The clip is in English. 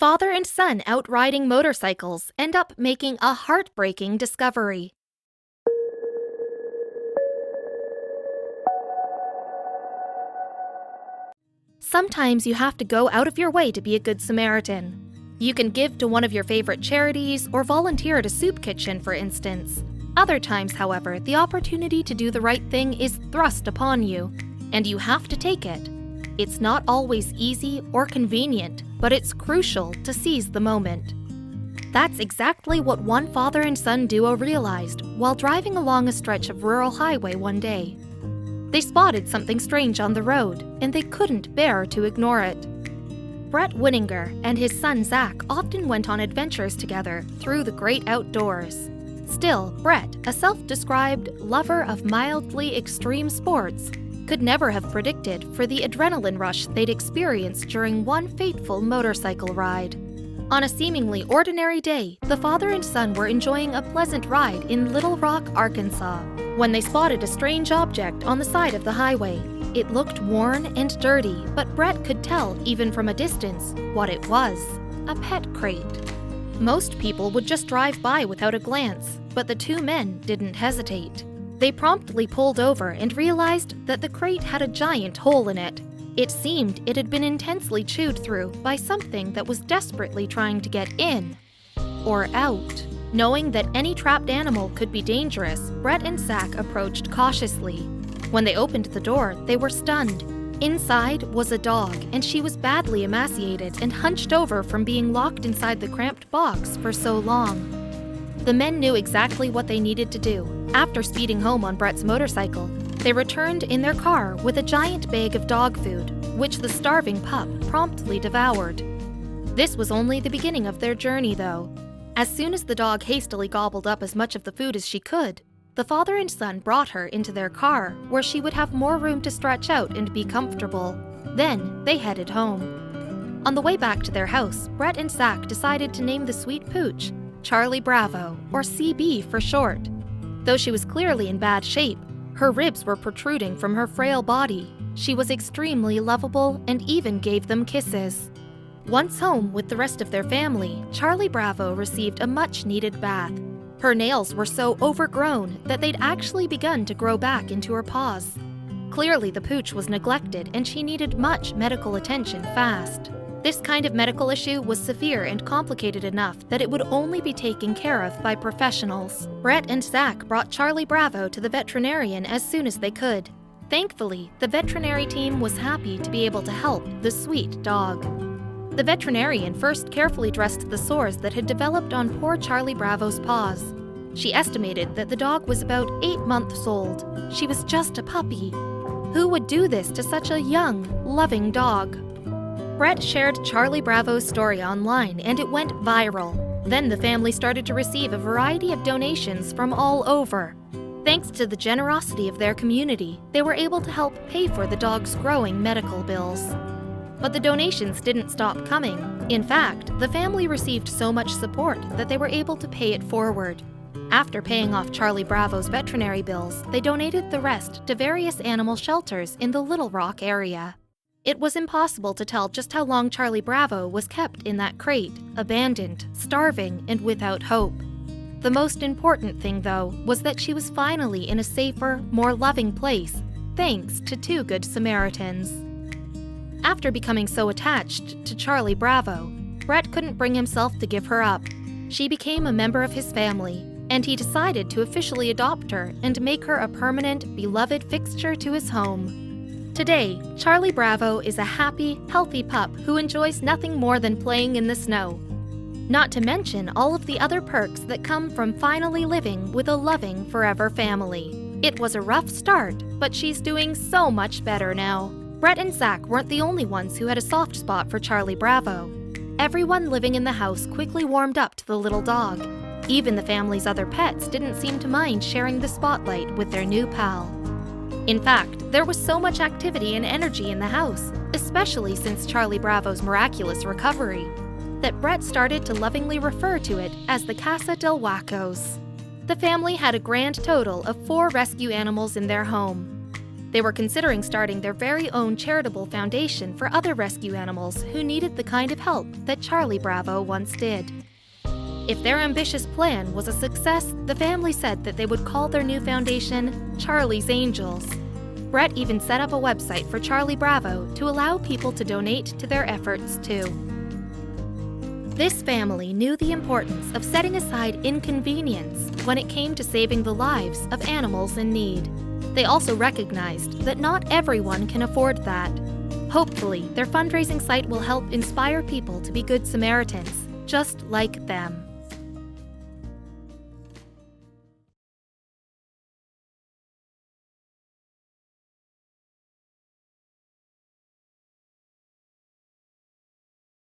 Father and son out riding motorcycles end up making a heartbreaking discovery. Sometimes you have to go out of your way to be a good Samaritan. You can give to one of your favorite charities or volunteer at a soup kitchen, for instance. Other times, however, the opportunity to do the right thing is thrust upon you, and you have to take it. It's not always easy or convenient, but it's crucial to seize the moment. That's exactly what one father and son duo realized while driving along a stretch of rural highway one day. They spotted something strange on the road, and they couldn't bear to ignore it. Brett Winninger and his son Zach often went on adventures together through the great outdoors. Still, Brett, a self-described lover of mildly extreme sports, could never have predicted for the adrenaline rush they'd experienced during one fateful motorcycle ride. On a seemingly ordinary day, the father and son were enjoying a pleasant ride in Little Rock, Arkansas, when they spotted a strange object on the side of the highway. It looked worn and dirty, but Brett could tell, even from a distance, what it was: a pet crate. Most people would just drive by without a glance, but the two men didn't hesitate. They promptly pulled over and realized that the crate had a giant hole in it. It seemed it had been intensely chewed through by something that was desperately trying to get in or out. Knowing that any trapped animal could be dangerous, Brett and Zach approached cautiously. When they opened the door, they were stunned. Inside was a dog, and she was badly emaciated and hunched over from being locked inside the cramped box for so long. The men knew exactly what they needed to do. After speeding home on Brett's motorcycle, they returned in their car with a giant bag of dog food, which the starving pup promptly devoured. This was only the beginning of their journey, though. As soon as the dog hastily gobbled up as much of the food as she could, the father and son brought her into their car, where she would have more room to stretch out and be comfortable. Then they headed home. On the way back to their house, Brett and Zach decided to name the sweet pooch Charlie Bravo, or CB for short. Though she was clearly in bad shape, her ribs were protruding from her frail body. She was extremely lovable and even gave them kisses. Once home with the rest of their family, Charlie Bravo received a much-needed bath. Her nails were so overgrown that they'd actually begun to grow back into her paws. Clearly, the pooch was neglected and she needed much medical attention fast. This kind of medical issue was severe and complicated enough that it would only be taken care of by professionals. Brett and Zach brought Charlie Bravo to the veterinarian as soon as they could. Thankfully, the veterinary team was happy to be able to help the sweet dog. The veterinarian first carefully dressed the sores that had developed on poor Charlie Bravo's paws. She estimated that the dog was about 8 months old. She was just a puppy. Who would do this to such a young, loving dog? Brett shared Charlie Bravo's story online and it went viral. Then the family started to receive a variety of donations from all over. Thanks to the generosity of their community, they were able to help pay for the dog's growing medical bills. But the donations didn't stop coming. In fact, the family received so much support that they were able to pay it forward. After paying off Charlie Bravo's veterinary bills, they donated the rest to various animal shelters in the Little Rock area. It was impossible to tell just how long Charlie Bravo was kept in that crate, abandoned, starving, and without hope. The most important thing, though, was that she was finally in a safer, more loving place, thanks to 2 good Samaritans. After becoming so attached to Charlie Bravo, Brett couldn't bring himself to give her up. She became a member of his family, and he decided to officially adopt her and make her a permanent, beloved fixture to his home. Today, Charlie Bravo is a happy, healthy pup who enjoys nothing more than playing in the snow. Not to mention all of the other perks that come from finally living with a loving forever family. It was a rough start, but she's doing so much better now. Brett and Zach weren't the only ones who had a soft spot for Charlie Bravo. Everyone living in the house quickly warmed up to the little dog. Even the family's other pets didn't seem to mind sharing the spotlight with their new pal. In fact, there was so much activity and energy in the house, especially since Charlie Bravo's miraculous recovery, that Brett started to lovingly refer to it as the Casa del Wacos. The family had a grand total of 4 rescue animals in their home. They were considering starting their very own charitable foundation for other rescue animals who needed the kind of help that Charlie Bravo once did. If their ambitious plan was a success, the family said that they would call their new foundation Charlie's Angels. Brett even set up a website for Charlie Bravo to allow people to donate to their efforts too. This family knew the importance of setting aside inconvenience when it came to saving the lives of animals in need. They also recognized that not everyone can afford that. Hopefully, their fundraising site will help inspire people to be good Samaritans, just like them.